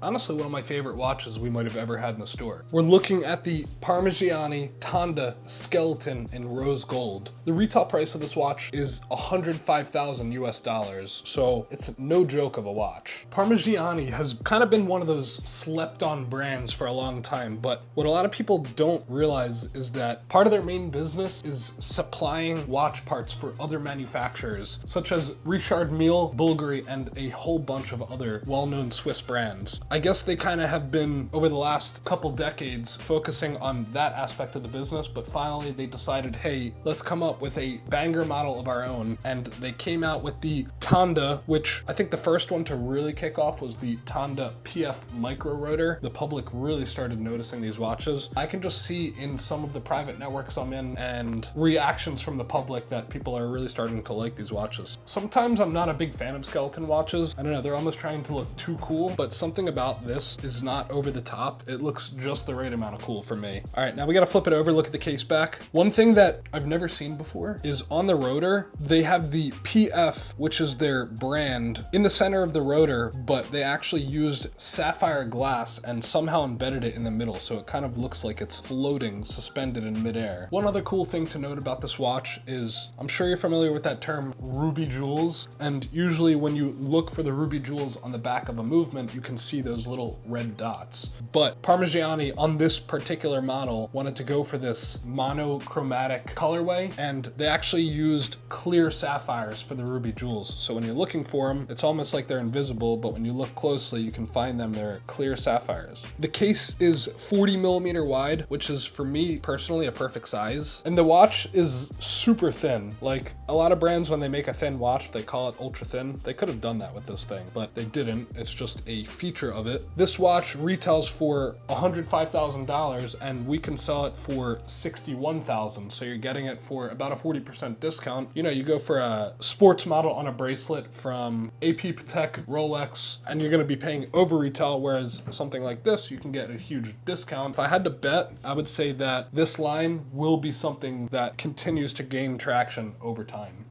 Honestly, one of my favorite watches we might have ever had in the store. We're looking at the Parmigiani Tonda Skeleton in rose gold. The retail price of this watch is 105,000 US dollars, so it's no joke of a watch. Parmigiani has kind of been one of those slept on brands for a long time, but what a lot of people don't realize is that part of their main business is supplying watch parts for other manufacturers, such as Richard Mille, Bulgari, and a whole bunch of other well-known Swiss brands. I guess they kind of have been, over the last couple decades, focusing on that aspect of the business, but finally they decided, hey, let's come up with a banger model of our own, and they came out with the Tonda, which I think the first one to really kick off was the Tonda PF Micro Rotor. The public really started noticing these watches. I can just see in some of the private networks I'm in and reactions from the public that people are really starting to like these watches. Sometimes I'm not a big fan of skeleton watches. I don't know, they're almost trying to look too cool, but something about this is not over the top. It looks just the right amount of cool for me. All right, now we gotta flip it over, look at the case back. One thing that I've never seen before is on the rotor, they have the PF, which is their brand, in the center of the rotor, but they actually used sapphire glass and somehow embedded it in the middle, so it kind of looks like it's floating, suspended in midair. One other cool thing to note about this watch is, I'm sure you're familiar with that term, ruby jewels, and usually when you look for the ruby jewels on the back of a movement, you can see those little red dots. But Parmigiani on this particular model wanted to go for this monochromatic colorway, and they actually used clear sapphires for the ruby jewels. So when you're looking for them, it's almost like they're invisible, but when you look closely, you can find them. They're clear sapphires. The case is 40 millimeter wide, which is for me personally a perfect size. And the watch is super thin. Like a lot of brands, when they make a thin watch, they call it ultra thin. They could have done that with this thing, but they didn't. It's just a feature of it. This watch retails for $105,000 and we can sell it for $61,000. So you're getting it for about a 40% discount. You know, you go for a sports model on a bracelet from AP Patek, Rolex, and you're gonna be paying over retail, whereas something like this, you can get a huge discount. If I had to bet, I would say that this line will be something that continues to gain traction over time.